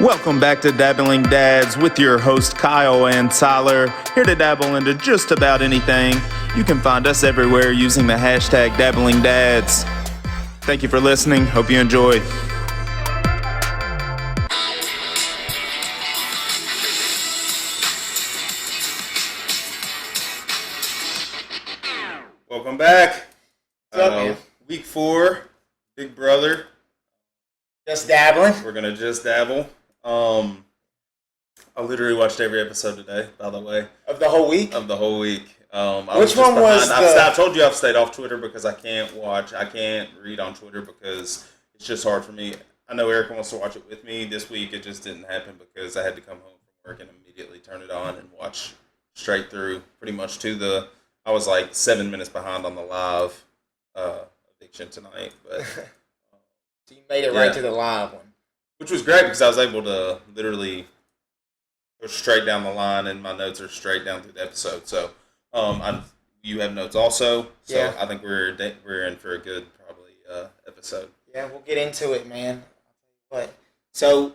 Welcome back to Dabbling Dads with your host Kyle and Tyler, here to dabble into just about anything. You can find us everywhere using the hashtag Dabbling Dads. Thank you for listening. Hope you enjoy. Welcome back. What's up, man? Week 4, Big Brother. Just dabbling. We're going to just dabble. I literally watched every episode today, by the way. Of the whole week? Of the whole week. Which one was I told you I've stayed off Twitter because I can't read on Twitter because it's just hard for me. I know Erica wants to watch it with me. This week it just didn't happen because I had to come home from work and immediately turn it on and watch straight through pretty much I was like 7 minutes behind on the live eviction tonight. But So you made it right to the live one. Which was great because I was able to literally go straight down the line and my notes are straight down through the episode. So you have notes also. So yeah. I think we're in for a good probably episode. Yeah, we'll get into it, man. But so,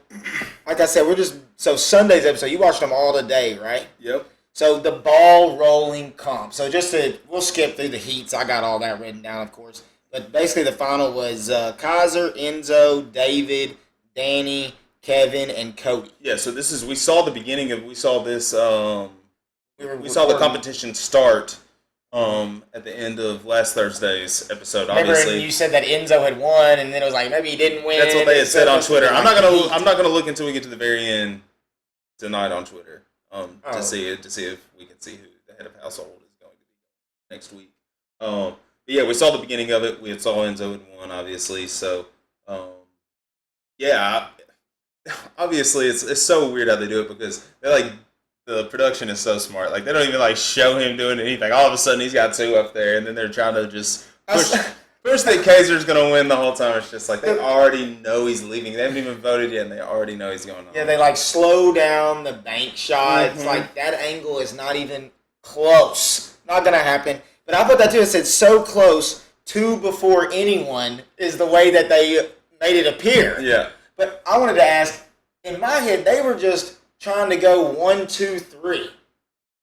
like I said, Sunday's episode, you watched them all today, right? Yep. So the ball rolling comp. So we'll skip through the heats. I got all that written down, of course. But basically the final was Kaiser, Enzo, David, Danny, Kevin, and Cody. Yeah, so we saw the competition start at the end of last Thursday's episode. Remember, obviously, you said that Enzo had won, and then it was like maybe he didn't win. That's what they had said on Twitter. I'm not gonna look until we get to the very end tonight on Twitter to see if we can see who the head of household is going to be next week. But yeah, we saw the beginning of it. We saw Enzo had won, obviously. So yeah, obviously it's so weird how they do it because they're like. The production is so smart. Like, they don't even, like, show him doing anything. All of a sudden, he's got 2 up there, and then they're trying to just push that Kaiser's going to win the whole time. It's just like, they already know he's leaving. They haven't even voted yet, and they already know he's going on. Yeah, they, like, slow down the bank shot. Mm-hmm. It's like, that angle is not even close. Not going to happen. But I put that, too. It said so close, 2 before anyone is the way that they made it appear. Yeah. But I wanted to ask, in my head, they were just trying to go 1, 2, 3.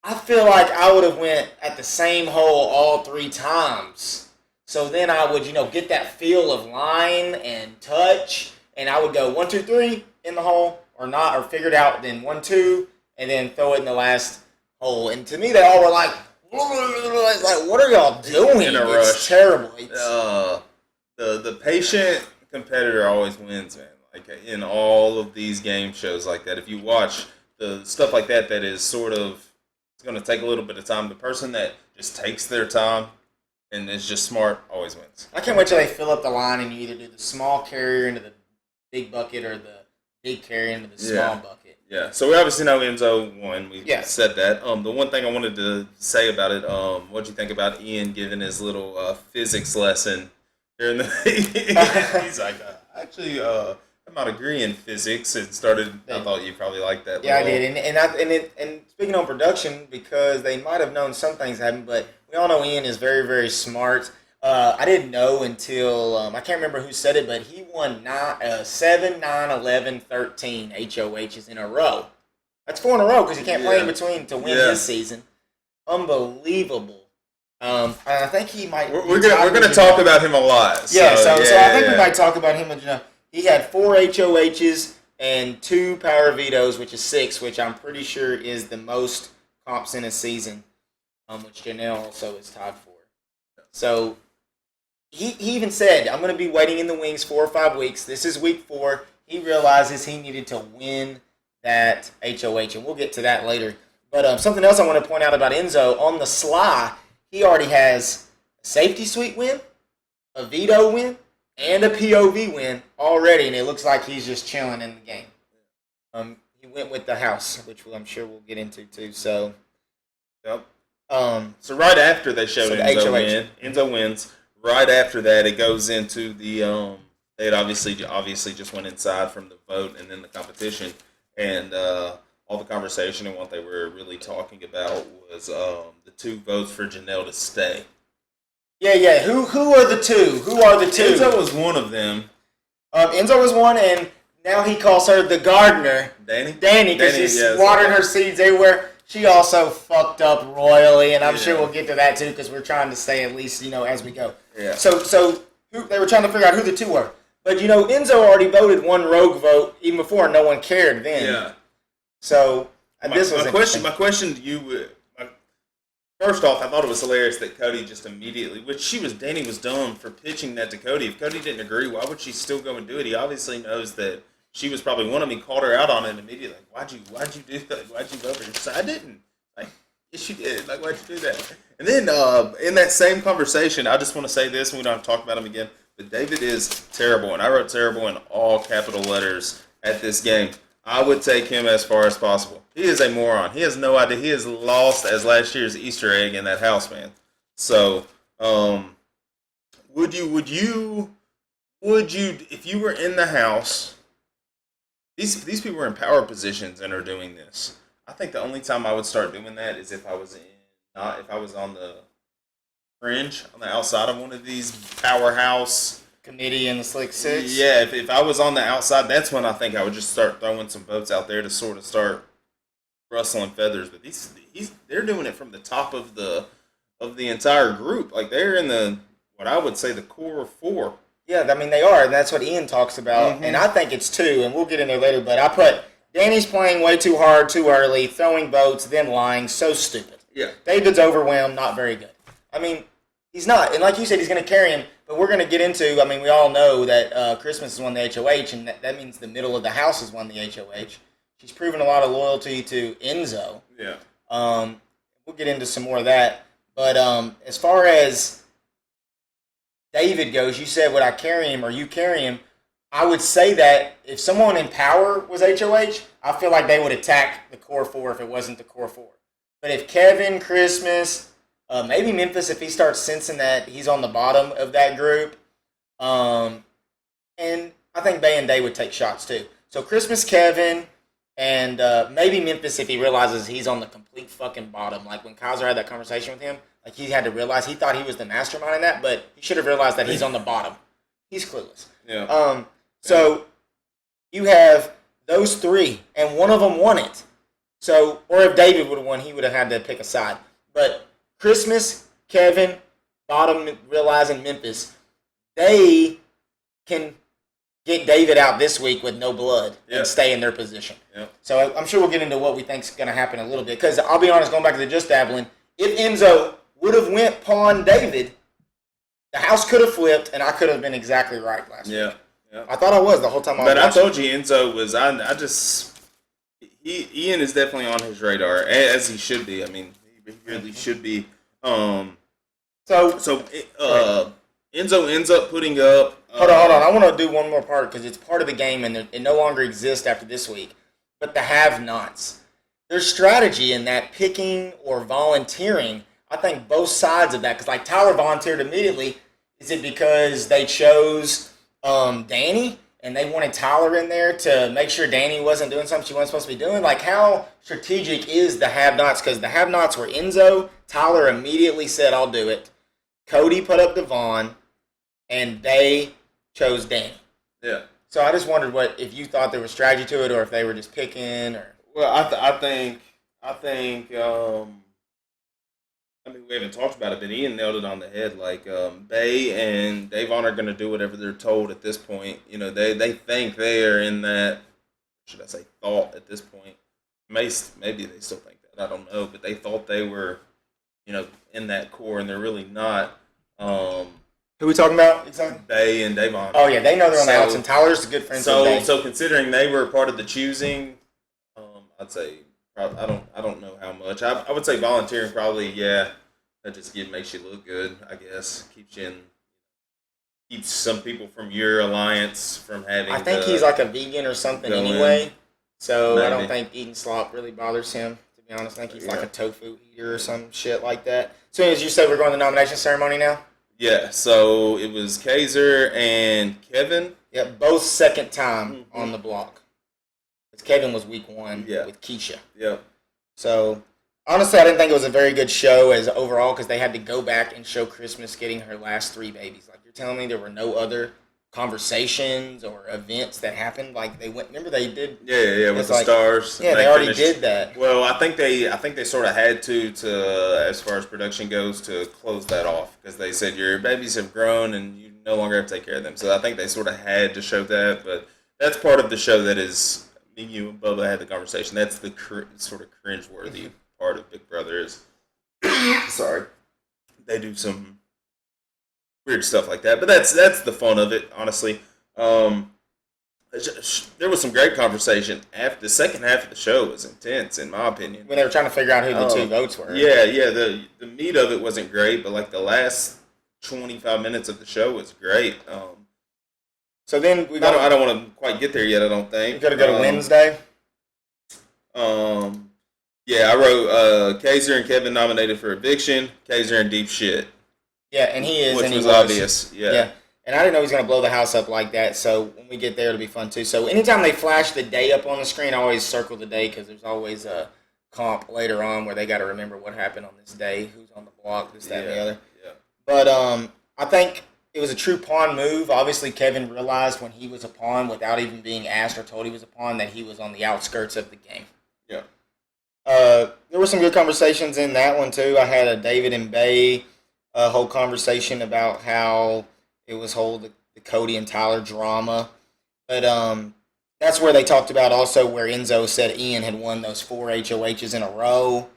I feel like I would have went at the same hole all 3 times. So then I would, get that feel of line and touch, and I would go 1, 2, 3 in the hole, or not, or figure it out. Then 1, 2, and then throw it in the last hole. And to me, they all were like, it's like, what are y'all doing? In a rush. It's terrible. The patient competitor always wins, man. Like, in all of these game shows like that, if you watch the stuff like that is sort of, it's going to take a little bit of time. The person that just takes their time and is just smart always wins. I can't wait till they fill up the line and you either do the small carrier into the big bucket or the big carrier into the small bucket. Yeah, so we obviously know Enzo won. We said that. The one thing I wanted to say about it, what'd you think about Ian giving his little physics lesson during the... He's like, actually... I might agree in physics. I thought you probably liked that. Yeah, I did. And speaking on production, because they might have known some things happened, but we all know Ian is very, very smart. I didn't know until, I can't remember who said it, but he won 7, 9, 11, 13 HOHs in a row. That's 4 in a row because he can't play in between to win this season. Unbelievable. I think he might... We're gonna talk about him a lot. So I think we might talk about him. He had 4 HOHs and 2 power vetoes, which is 6, which I'm pretty sure is the most comps in a season, which Janelle also is tied for. So he even said, I'm going to be waiting in the wings 4 or 5 weeks. This is week 4. He realizes he needed to win that HOH, and we'll get to that later. But something else I want to point out about Enzo, on the sly, he already has a safety suite win, a veto win, and a POV win already, and it looks like he's just chilling in the game. He went with the house, which I'm sure we'll get into too. So, yep. So right after they showed Enzo win, Enzo wins. Right after that, it goes into the they had obviously just went inside from the vote and then the competition, and all the conversation and what they were really talking about was the 2 votes for Janelle to stay. Yeah. Who are the 2? Who are the 2? Enzo was one of them. Enzo was one, and Now he calls her the gardener. Danny, because she's watering her seeds everywhere. She also fucked up royally, and I'm sure we'll get to that too because we're trying to stay at least, as we go. Yeah. So they were trying to figure out who the two were. But, Enzo already voted one rogue vote even before, and no one cared then. Yeah. So, this was my question to you, first off, I thought it was hilarious that Cody just immediately, Danny was dumb for pitching that to Cody. If Cody didn't agree, why would she still go and do it? He obviously knows that she was probably one of them. He called her out on it immediately. Like, why'd you do that? Why'd you vote for her? She said, I didn't. Like, yes, you did. Like, why'd you do that? And then in that same conversation, I just want to say this, and we don't have to talk about him again, but David is terrible, and I wrote terrible in all capital letters at this game. I would take him as far as possible. He is a moron. He has no idea. He is lost as last year's Easter egg in that house, man. So, would you, if you were in the house, these people are in power positions and are doing this. I think the only time I would start doing that is if I was on the fringe, on the outside of one of these powerhouse committee in the Slick Six. Yeah, if I was on the outside, that's when I think I would just start throwing some votes out there to sort of start rustling feathers. But they're doing it from the top of the entire group. Like they're in the what I would say the core four. Yeah, I mean they are, and that's what Ian talks about. Mm-hmm. And I think it's two, and we'll get in there later. But I put Danny's playing way too hard, too early, throwing votes, then lying, so stupid. Yeah, David's overwhelmed, not very good. I mean, he's not, and like you said, he's going to carry him. But we're going to get into, I mean, we all know that Christmas has won the HOH, and that means the middle of the house has won the HOH. She's proven a lot of loyalty to Enzo. Yeah. We'll get into some more of that. But as far as David goes, you said, would I carry him or you carry him? I would say that if someone in power was HOH, I feel like they would attack the core four if it wasn't the core four. But if Kevin, Christmas, maybe Memphis, if he starts sensing that he's on the bottom of that group, and I think Bay and Day would take shots too. So Christmas, Kevin, and maybe Memphis if he realizes he's on the complete fucking bottom. Like when Kaiser had that conversation with him, like he had to realize he thought he was the mastermind in that, but he should have realized that he's on the bottom. He's clueless. Yeah. So you have those three, and one of them won it. So, or if David would have won, he would have had to pick a side. But Christmas, Kevin, bottom realizing Memphis, they can get David out this week with no blood and stay in their position. Yep. So I'm sure we'll get into what we think is going to happen a little bit. Because I'll be honest, going back to the just dabbling, if Enzo would have went pawn David, the house could have flipped, and I could have been exactly right last week. Yeah. I thought I was the whole time I was But watching. I told you Enzo was, Ian is definitely on his radar, as he should be. I mean, he really should be. So Enzo ends up putting up. Hold on. I want to do one more part because it's part of the game and it no longer exists after this week. But the have-nots. There's strategy in that picking or volunteering. I think both sides of that. Because like Tyler volunteered immediately. Is it because they chose Danny and they wanted Tyler in there to make sure Danny wasn't doing something she wasn't supposed to be doing? Like how strategic is the have-nots? Because the have-nots were Enzo. Tyler immediately said, I'll do it. Cody put up Devon. And they chose Danny. Yeah. So I just wondered if you thought there was strategy to it, or if they were just picking, or. Well, I think. I mean, we haven't talked about it, but Ian nailed it on the head. Like Bay and Davon are going to do whatever they're told at this point. You know, they think they are in that. Should I say thought at this point? Maybe they still think that. I don't know, but they thought they were, in that core, and they're really not. Who are we talking about exactly? Bay and Davon. Oh yeah, they know they're on the outs, and Tyler's a good friend. So considering they were part of the choosing, I'd say I don't know how much. I would say volunteering probably. Yeah, that just makes you look good. I guess keeps some people from your alliance from having. I think he's like a vegan or something anyway. So Maybe. I don't think eating slop really bothers him. To be honest, I think he's like a tofu eater or some shit like that. So as you said, we're going to the nomination ceremony now. Yeah, so it was Kaiser and Kevin. Yeah, both second time on the block. Because Kevin was week one with Keisha. Yeah. So, honestly, I didn't think it was a very good show as overall because they had to go back and show Christmas getting her last 3 babies. Like, you're telling me there were no other conversations or events that happened. Like they went. Remember they did. Yeah, with the like, stars. Yeah, they already did that. Well, I think they sort of had to as far as production goes to close that off because they said your babies have grown and you no longer have to take care of them. So I think they sort of had to show that, but that's part of the show that is. Me, you, and Bubba had the conversation. That's the sort of cringeworthy part of Big Brother is. Sorry, they do some weird stuff like that, but that's the fun of it, honestly. There was some great conversation. After the second half of the show was intense, in my opinion. When they were trying to figure out who the two votes were. Yeah. The meat of it wasn't great, but like the last 25 minutes of the show was great. So then we got. I don't want to quite get there yet. I don't think. We got to go to Wednesday. Yeah, I wrote Kaiser and Kevin nominated for eviction. Kaiser in deep shit. Yeah, and he is, which and he was obvious. Yeah. And I didn't know he was going to blow the house up like that. So when we get there, it'll be fun too. So anytime they flash the day up on the screen, I always circle the day because there's always a comp later on where they got to remember what happened on this day, who's on the block, this, that, and the other. Yeah. But I think it was a true pawn move. Obviously, Kevin realized when he was a pawn, without even being asked or told he was a pawn, that he was on the outskirts of the game. Yeah. There were some good conversations in that one too. I had a David and Bay whole conversation about how it was the Cody and Tyler drama, but that's where they talked about also where Enzo said Ian had won those 4 HOHs in a row.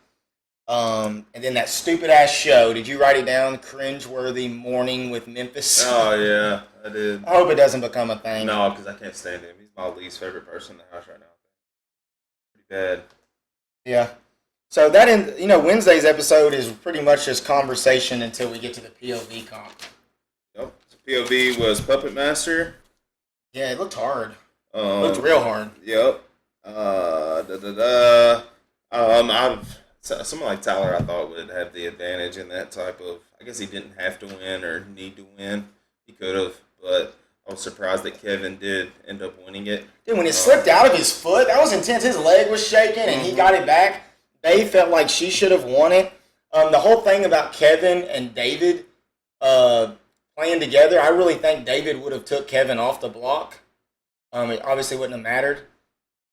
And then that stupid ass show. Did you write it down? Cringeworthy Morning with Memphis. Oh yeah, I did. I hope it doesn't become a thing. No, because I can't stand him. He's my least favorite person in the house right now. Pretty bad. Yeah. So Wednesday's episode is pretty much just conversation until we get to the POV comp. Yep. So POV was Puppet Master. Yeah, it looked hard. It looked real hard. Yep. Someone like Tyler, I thought would have the advantage in that type of. I guess he didn't have to win or need to win. He could have, but I was surprised that Kevin did end up winning it. Dude, when it slipped out of his foot, that was intense. His leg was shaking, and he got it back. They felt like she should have won it. The whole thing about Kevin and David playing together, I really think David would have took Kevin off the block. It obviously wouldn't have mattered.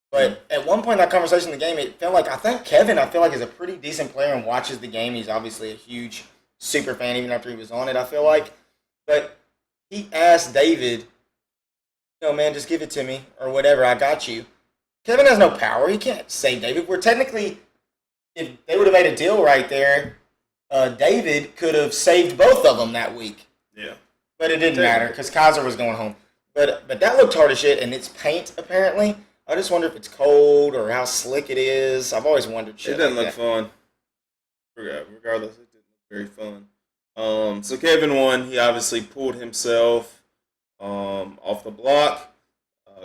But at one point in that conversation in the game, it felt like, Kevin, is a pretty decent player and watches the game. He's obviously a huge super fan even after he was on it, I feel like. But he asked David, man, just give it to me or whatever, I got you. Kevin has no power. He can't save David. We're technically, if they would have made a deal right there, David could have saved both of them that week. Yeah. But it didn't matter because Kaiser was going home. But that looked hard as shit, and it's paint, apparently. I just wonder if it's cold or how slick it is. I've always wondered shit. It doesn't look fun. Regardless, it didn't look very fun. So Kevin won. He obviously pulled himself off the block.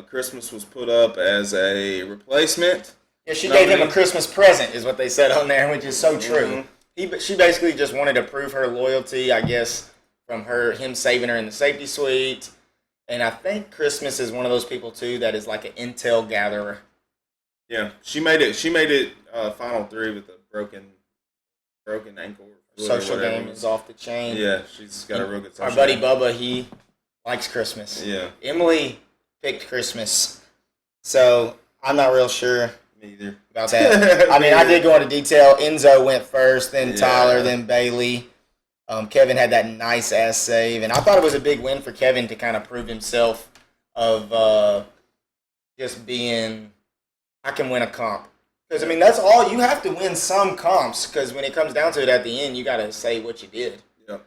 Christmas was put up as a replacement. Yeah, she gave him a Christmas present, is what they said on there, which is so true. She basically just wanted to prove her loyalty, I guess, from him saving her in the safety suite. And I think Christmas is one of those people too that is like an intel gatherer. Yeah, she made it. She made it final 3 with a broken ankle. Social game is off the chain. Yeah, she's got a real good social. Our buddy Bubba, he likes Christmas. Yeah. Emily picked Christmas, so I'm not real sure. Me either. About that. I mean, I did go into detail. Enzo went first, then Tyler, then Bailey. Kevin had that nice ass save, and I thought it was a big win for Kevin to kind of prove himself of just being, I can win a comp. Because I mean, that's all you have to win some comps. Because when it comes down to it at the end, you got to say what you did. Yeah,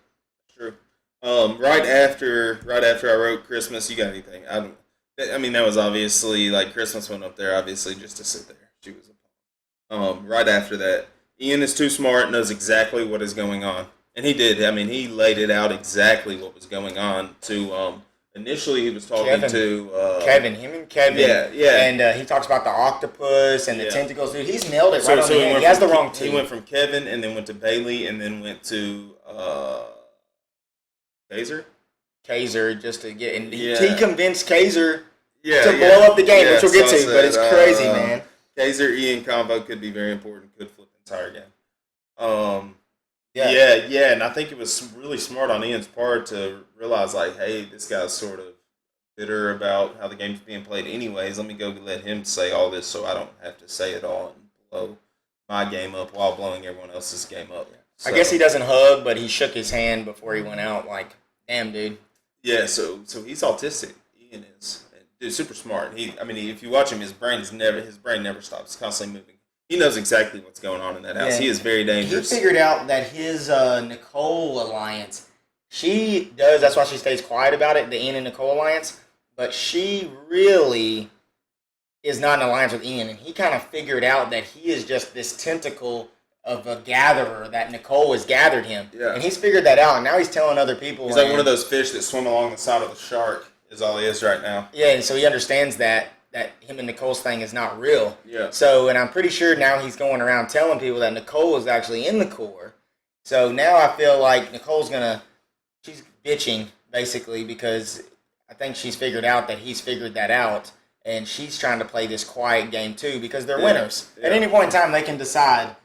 true. Right after I wrote Christmas, you got anything? I mean, that was obviously like Christmas went up there, obviously just to sit there. She was right after that. Ian is too smart, knows exactly what is going on. And he did. I mean, he laid it out exactly what was going on to, initially he was talking to... him and Kevin. Yeah. And he talks about the octopus and the tentacles. Dude, he's nailed it right on the head. He has the wrong two. He went from Kevin and then went to Bailey and then went to Kaiser just to get... And he convinced Kaiser to blow up the game, which we'll get to, but it's crazy, man. Kaiser-Ian combo could be very important, could flip the entire game. And I think it was really smart on Ian's part to realize, like, hey, this guy's sort of bitter about how the game's being played anyways. Let me go let him say all this so I don't have to say it all and blow my game up while blowing everyone else's game up. I guess he doesn't hug, but he shook his hand before he went out. Like, damn, dude. Yeah, so he's autistic. Ian is. Dude, super smart. If you watch him, his brain never stops. It's constantly moving. He knows exactly what's going on in that house. Yeah. He is very dangerous. He figured out that his Nicole alliance, she does. That's why she stays quiet about it. The Ian and Nicole alliance, but she really is not in alliance with Ian, and he kind of figured out that he is just this tentacle of a gatherer that Nicole has gathered him. Yeah. And he's figured that out, and now he's telling other people. He's like one of those fish that swim along the side of the shark is all he is right now. Yeah, and so he understands that him and Nicole's thing is not real. Yeah. So, and I'm pretty sure now he's going around telling people that Nicole is actually in the core. So now I feel like she's bitching, basically, because I think she's figured out that he's figured that out, and she's trying to play this quiet game too because they're winners. Yeah. At any point in time, they can decide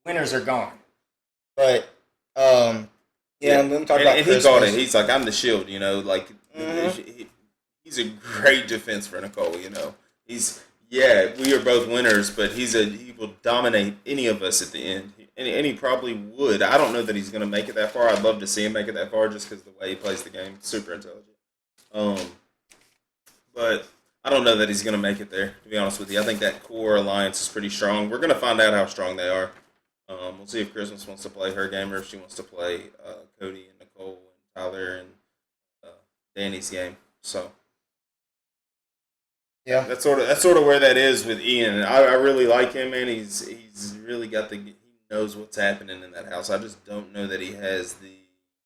winners are gone. But, I'm talking about and he called it. He's like, I'm the shield, like, he's a great defense for Nicole, we are both winners, but he will dominate any of us at the end. And he probably would. I don't know that he's going to make it that far. I'd love to see him make it that far just because the way he plays the game. Super intelligent. But I don't know that he's going to make it there, to be honest with you. I think that core alliance is pretty strong. We're going to find out how strong they are. We'll see if Christmas wants to play her game or if she wants to play Cody and Nicole and Tyler and Danny's game. So yeah, that's sort of where that is with Ian. I really like him, man. He's really got he knows what's happening in that house. I just don't know that he has the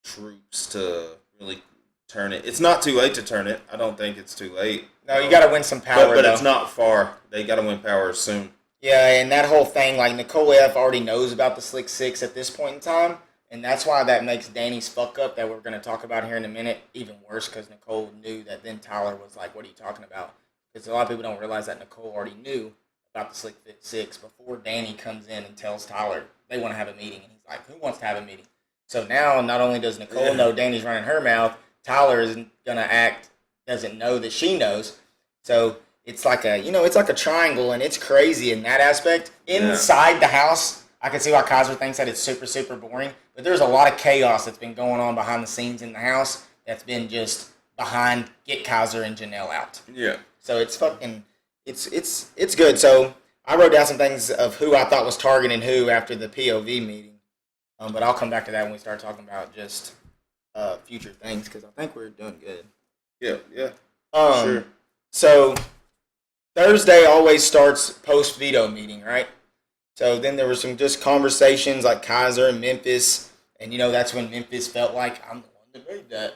troops to really turn it. It's not too late to turn it. I don't think it's too late. No, you got to win some power, but it's not far. They got to win power soon. Yeah, and that whole thing, like Nicole F. already knows about the Slick Six at this point in time, and that's why that makes Danny's fuck up that we're going to talk about here in a minute even worse because Nicole knew that then Tyler was like, what are you talking about? Because a lot of people don't realize that Nicole already knew about the Slick Six before Danny comes in and tells Tyler they want to have a meeting, and he's like, who wants to have a meeting? So now not only does Nicole know Danny's running her mouth, Tyler is going to doesn't know that she knows. So it's like a triangle, and it's crazy in that aspect. Inside the house, I can see why Kaiser thinks that it's super, super boring. But there's a lot of chaos that's been going on behind the scenes in the house that's been just behind get Kaiser and Janelle out. Yeah. So it's fucking, it's good. So I wrote down some things of who I thought was targeting who after the POV meeting. But I'll come back to that when we start talking about just future things because I think we're doing good. Yeah. Sure. So Thursday always starts post veto meeting, right? So then there were some just conversations like Kaiser and Memphis, and that's when Memphis felt like I'm the one that made that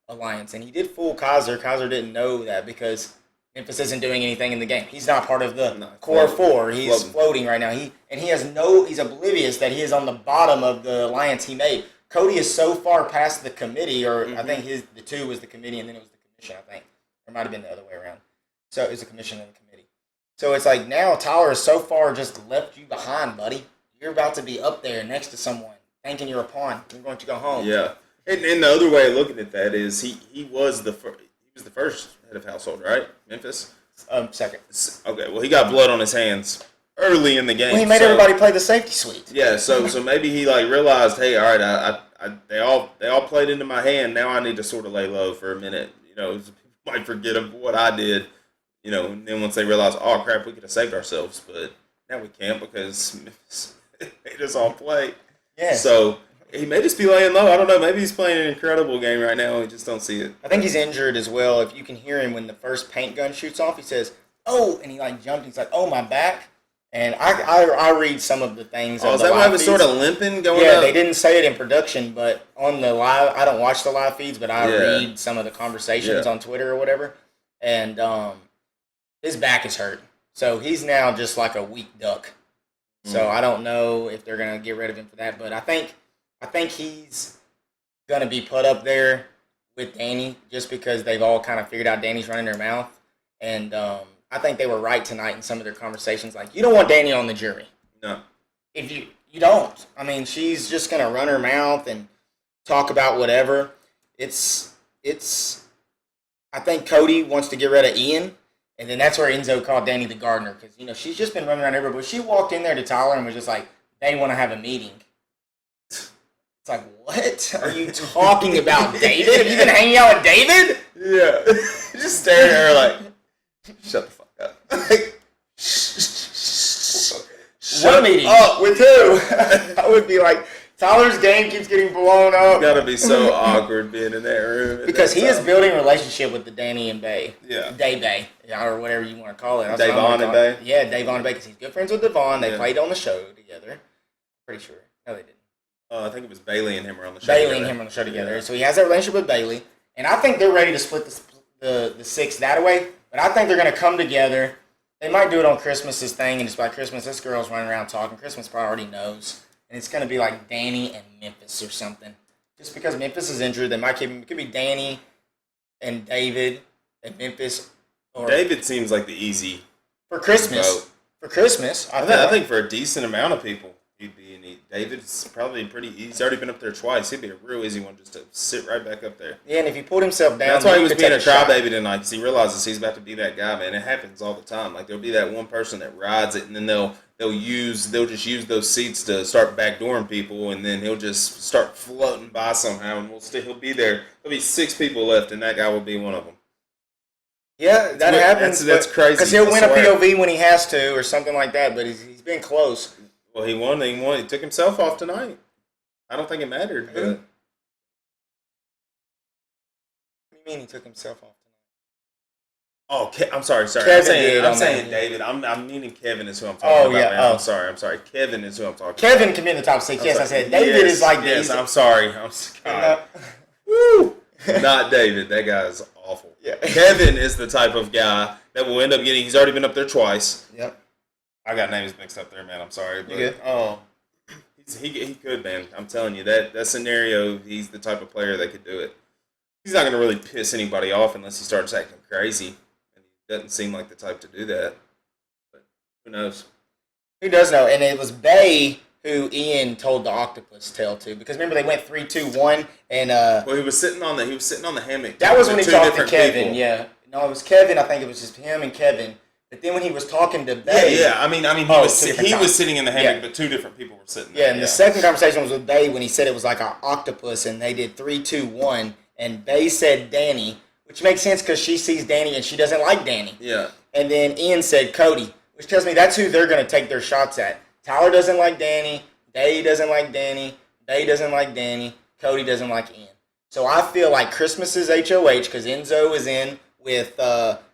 alliance, and he did fool Kaiser. Kaiser didn't know that because Memphis isn't doing anything in the game. He's not part of the core four. He's floating right now. He's oblivious that he is on the bottom of the alliance he made. Cody is so far past the committee, or I think the two was the committee and then it was the commission, I think. Or it might have been the other way around. So it was the commission and the committee. So it's like now Tyler is so far just left you behind, buddy. You're about to be up there next to someone, thinking you're a pawn. You're going to go home. Yeah. And the other way of looking at that is he was the first head of household, right? Memphis? Second. Okay, well he got blood on his hands early in the game. Well, he made everybody play the safety suite. Yeah, so maybe he realized, hey, all right, they all played into my hand. Now I need to sort of lay low for a minute. People might forget of what I did. And then once they realize, oh crap, we could have saved ourselves, but now we can't because Memphis made us all play. Yeah. So he may just be laying low. I don't know. Maybe he's playing an incredible game right now. We just don't see it. I think he's injured as well. If you can hear him when the first paint gun shoots off, he says, "Oh," and he jumped. He's like, "Oh, my back." And I read some of the things. Oh, is that why it was sort of limping going up? Yeah, they didn't say it in production, but on the live, I don't watch the live feeds, but I read some of the conversations on Twitter or whatever. And his back is hurt. So he's now just like a weak duck. So I don't know if they're going to get rid of him for that. But I think he's going to be put up there with Danny just because they've all kind of figured out Danny's running their mouth. And I think they were right tonight in some of their conversations. Like, you don't want Danny on the jury. No. If you don't. I mean, she's just going to run her mouth and talk about whatever. It's I think Cody wants to get rid of Ian, and then that's where Enzo called Danny the gardener because she's just been running around everywhere. But she walked in there to Tyler and was just like, they want to have a meeting. It's like, what are you talking about, David? Have you been hanging out with David? Yeah. Just staring at her like, shut the fuck up. What meeting? up. With who? I would be like, Tyler's game keeps getting blown up. You gotta be so awkward being in that room. Because he is building a relationship with the Danny and Bay. Yeah. Day-Bay, or whatever you want to call it. Davon and Bay? Yeah, Davon and Bay, because he's good friends with Devon. They Yeah. played on the show together. Pretty sure. No, they didn't. I think it was Bailey and him were on the show. Bailey and him on the show together. Yeah. So he has that relationship with Bailey. And I think they're ready to split the six that way. But I think they're going to come together. They might do it on Christmas's thing, and it's by Christmas. This girl's running around talking. Christmas probably already knows. And it's going to be like Danny and Memphis or something. Just because Memphis is injured, they might keep him. It could be Danny and David and Memphis. Or David seems like the easy for Christmas. vote. For Christmas, I think for a decent amount of people, he'd be an easy. David's probably pretty easy. He's already been up there twice. He'd be a real easy one just to sit right back up there. Yeah, and if he pulled himself down, that's why he was being a shot. crybaby tonight, because he realizes he's about to be that guy, man. It happens all the time. Like, there'll be that one person that rides it, and then they'll just use those seats to start backdooring people, and then he'll just start floating by somehow, and he'll be there. There'll be 6 people left, and that guy will be one of them. Yeah, that happens. That's crazy. Because he'll win a POV when he has to, or something like that. But he's been close. Well, he won. He took himself off tonight. I don't think it mattered. But... What do you mean he took himself off tonight? Oh, I'm sorry. Kevin I'm saying David. I'm meaning Kevin is who I'm talking about. Man. I'm sorry. Kevin is who I'm talking about. Kevin can be in the top 6. Yes, I said David is like this. Yes, I'm sorry. Woo! Not David. That guy is awful. Yeah. Kevin is the type of guy that will end up getting. He's already been up there twice. Yep. I got names mixed up there, man. I'm sorry. But, you good? Oh, he could, man. I'm telling you that scenario. He's the type of player that could do it. He's not going to really piss anybody off unless he starts acting crazy, and he doesn't seem like the type to do that. But who knows? Who does know? And it was Bay who Ian told the octopus tale to, because remember they went 3-2-1 and well, he was sitting on the hammock. That was when he talked to Kevin. People. Yeah, no, it was Kevin. I think it was just him and Kevin. But then when he was talking to Bay, yeah. I mean, he was sitting in the hammock, but 2 different people were sitting there. Yeah, and the second conversation was with Bay when he said it was like an octopus, and they did 3-2-1, and Bay said Danny, which makes sense because she sees Danny and she doesn't like Danny. Yeah. And then Ian said Cody, which tells me that's who they're going to take their shots at. Tyler doesn't like Danny. Day doesn't like Danny. Bay doesn't like Danny. Cody doesn't like Ian. So I feel like Christmas is HOH because Enzo is in with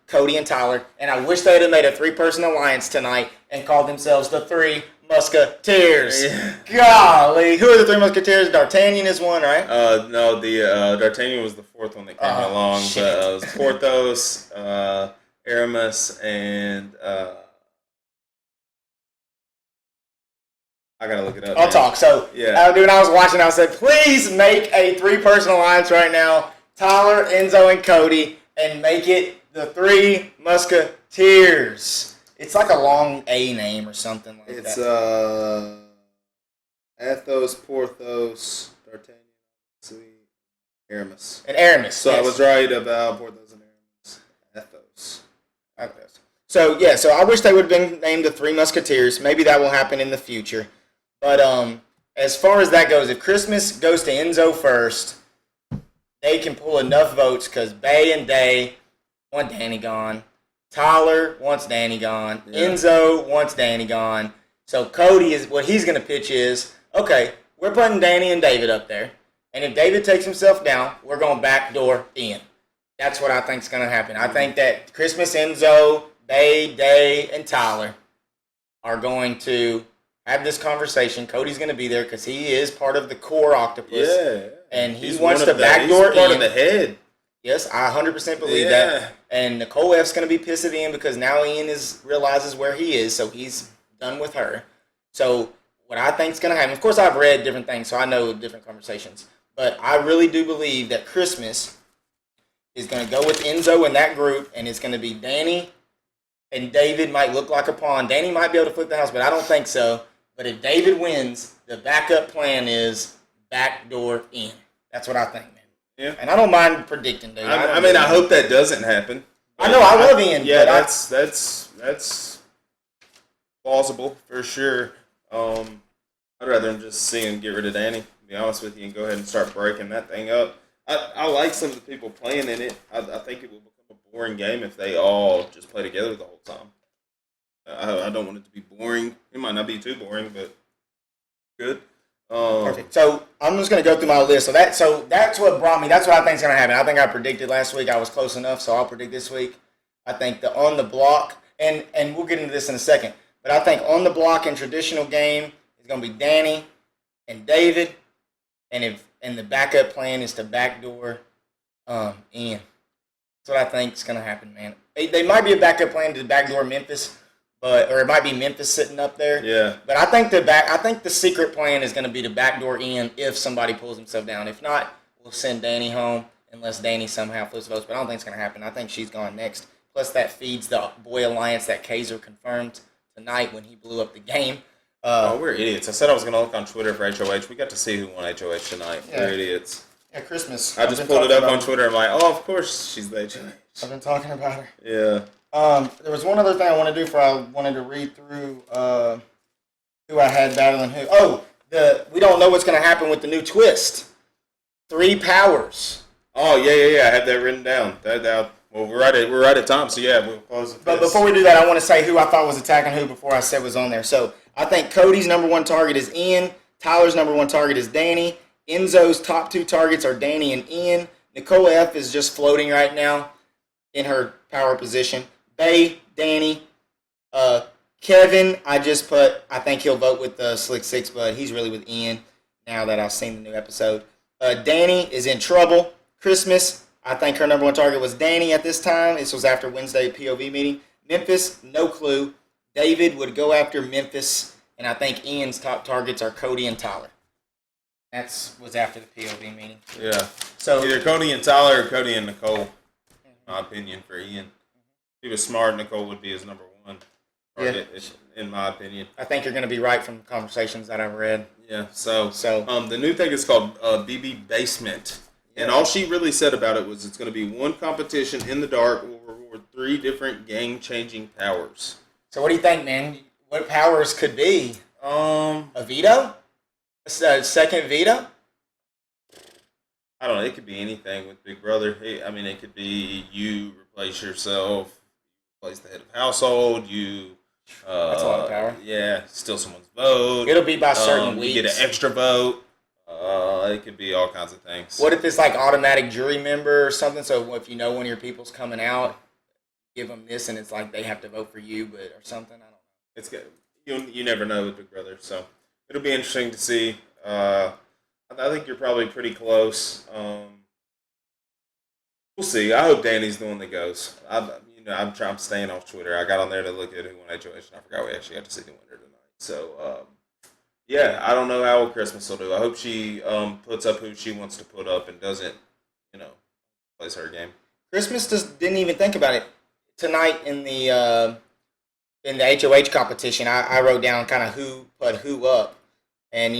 Cody and Tyler. And I wish they would have made a 3-person alliance tonight and called themselves the 3 Musketeers. Yeah. Golly. Who are the 3 Musketeers? D'Artagnan is one, right? No, the D'Artagnan was the 4th one that came along. Shit. But, it was Porthos, Aramis, and... I gotta look it up. I'll talk. So, yeah. When I was watching, I said, please make a 3-person alliance right now. Tyler, Enzo, and Cody, and make it the 3 Musketeers. It's like a long A name or something like It's that. Athos, Porthos, D'Artagnan, Aramis. And Aramis. So yes. I was right about Porthos and Aramis. Athos. So I wish they would have been named the 3 Musketeers. Maybe that will happen in the future. But as far as that goes, if Christmas goes to Enzo first, they can pull enough votes because Bay and Day want Danny gone. Tyler wants Danny gone. Yeah. Enzo wants Danny gone. So Cody what he's going to pitch is, okay, we're putting Danny and David up there. And if David takes himself down, we're going backdoor Ian. That's what I think is going to happen. I think that Christmas, Enzo, Bay, Day, and Tyler are going to have this conversation. Cody's going to be there because he is part of the core octopus. Yeah. And he wants to backdoor Ian. He's part Ian. of the head. Yes, I 100% believe that. And Nicole F's going to be pissed at Ian because now Ian realizes where he is, so he's done with her. So what I think is going to happen, of course I've read different things, so I know different conversations. But I really do believe that Christmas is going to go with Enzo in that group, and it's going to be Danny and David might look like a pawn. Danny might be able to flip the house, but I don't think so. But if David wins, the backup plan is backdoor in. That's what I think, man. Yeah. And I don't mind predicting, dude. I hope that doesn't happen. I know, I love Ian. Yeah, but that's plausible for sure. I'd rather him just see him get rid of Danny, to be honest with you, and go ahead and start breaking that thing up. I like some of the people playing in it. I think it will become a boring game if they all just play together the whole time. I don't want it to be boring. It might not be too boring, but good. Perfect. So I'm just going to go through my list. So that's what brought me. That's what I think is going to happen. I think I predicted last week. I was close enough, so I'll predict this week. I think the on the block, and we'll get into this in a second, but I think on the block in traditional game is going to be Danny and David, and the backup plan is to backdoor Ian. That's what I think is going to happen, man. They might be a backup plan to backdoor Memphis. Or it might be Memphis sitting up there. Yeah. But I think the secret plan is going to be to backdoor Ian if somebody pulls himself down. If not, we'll send Danny home unless Danny somehow flips votes. But I don't think it's going to happen. I think she's gone next. Plus, that feeds the boy alliance that Kaiser confirmed tonight when he blew up the game. We're idiots. I said I was going to look on Twitter for HOH. We got to see who won HOH tonight. Yeah. We're idiots. Yeah, Christmas. I just pulled it up on Twitter. I'm like, oh, of course she's the HOH. I've been talking about her. Yeah. There was one other thing I wanted to do before I wanted to read through who I had battling who. Oh, we don't know what's going to happen with the new twist. 3 powers. Oh, yeah. I had that written down. Well, we're right at time, so yeah, we'll close it. But before we do that, I want to say who I thought was attacking who before I said was on there. So I think Cody's number 1 target is Ian. Tyler's number 1 target is Danny. Enzo's top 2 targets are Danny and Ian. Nicole F is just floating right now in her power position. Bay, Danny, Kevin, I think he'll vote with the Slick Six, but he's really with Ian now that I've seen the new episode. Danny is in trouble. Christmas, I think her number 1 target was Danny at this time. This was after Wednesday POV meeting. Memphis, no clue. David would go after Memphis, and I think Ian's top targets are Cody and Tyler. That was after the POV meeting. Yeah. So either Cody and Tyler or Cody and Nicole, in my opinion, for Ian. If he was smart, Nicole would be his number 1 target, in my opinion. I think you're going to be right from the conversations that I've read. Yeah, so the new thing is called BB Basement. And all she really said about it was it's going to be one competition in the dark will reward 3 different game-changing powers. So what do you think, man? What powers could be? A veto? A second veto? I don't know. It could be anything with Big Brother. It could be you replace yourself. Place the head of household, that's a lot of power. Yeah, steal someone's vote. It'll be by certain weeks. You get an extra vote. It could be all kinds of things. What if it's like automatic jury member or something? So if you know one of your people's coming out, give them this, and it's like they have to vote for you, or something. I don't know. It's good. You never know with Big Brother, so it'll be interesting to see. I think you're probably pretty close. We'll see. I hope Danny's the one that goes. I'm staying off Twitter. I got on there to look at who won HOH, and I forgot we actually got to see the winner tonight. So, I don't know how Christmas will do. I hope she puts up who she wants to put up and doesn't, plays her game. Christmas just didn't even think about it. Tonight in the HOH competition, I wrote down kind of who put who up. And,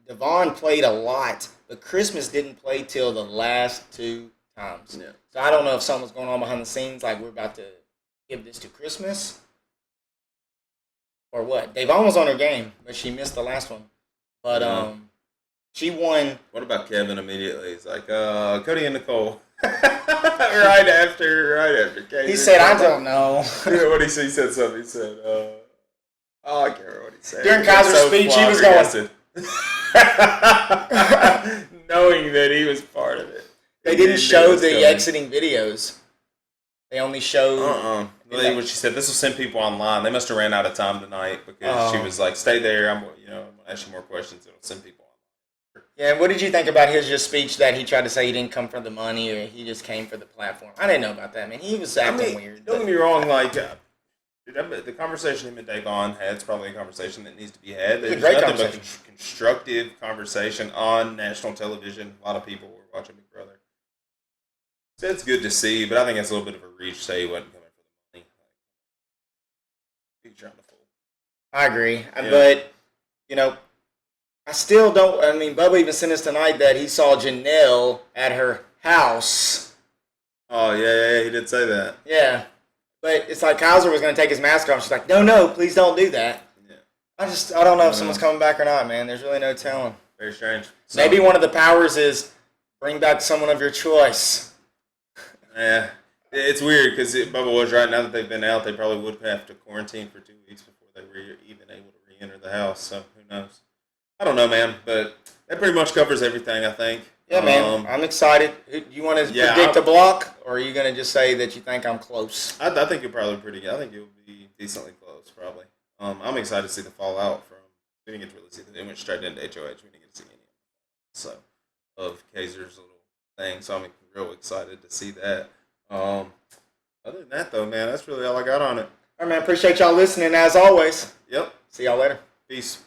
Devon played a lot, but Christmas didn't play till the last 2 times. Yeah. So I don't know if something's going on behind the scenes, like we're about to give this to Christmas, or what. Devon was on her game, but she missed the last one. But she won. What about Kevin immediately? He's like, Cody and Nicole. right after Kate. He said, I don't know. What he said? He said something. He said, I can't remember what he said. During Kaiser's speech, he was going. Knowing that he was part of it. They didn't show the exiting videos. They only showed. What she said, this will send people online. They must have ran out of time tonight because she was like, "Stay there. I'm gonna ask you more questions. It'll send people online." Yeah. What did you think about his just speech that he tried to say he didn't come for the money or he just came for the platform? I didn't know about that, man. He was acting weird. Don't get me wrong. Like the conversation him and Dagon had is probably a conversation that needs to be had. There's nothing but constructive conversation on national television. A lot of people were watching Big Brother. So it's good to see, but I think it's a little bit of a reach to say he wasn't coming for the money. He's trying to fool. I agree. Yeah. But, I still don't. Bubba even sent us tonight that he saw Janelle at her house. Oh yeah, he did say that. Yeah. But it's like Kaiser was going to take his mask off. She's like, no, please don't do that. Yeah. I don't know if someone's coming back or not, man. There's really no telling. Very strange. So, Maybe one of the powers is bring back someone of your choice. Yeah. It's weird because Bubba was right. Now that they've been out, they probably would have to quarantine for 2 weeks before they were even able to re-enter the house. So who knows? I don't know, man. But that pretty much covers everything, I think. Yeah, man. I'm excited. Do you want to predict a block, or are you going to just say that you think I'm close? I think you're probably pretty good. I think you'll be decently close, probably. I'm excited to see the fallout from. We didn't get to really see that. It went straight into HOH. We didn't get to see any of Kaiser's little thing. So I'm real excited to see that. Other than that, though, man, that's really all I got on it. All right, man. Appreciate y'all listening, as always. Yep. See y'all later. Peace.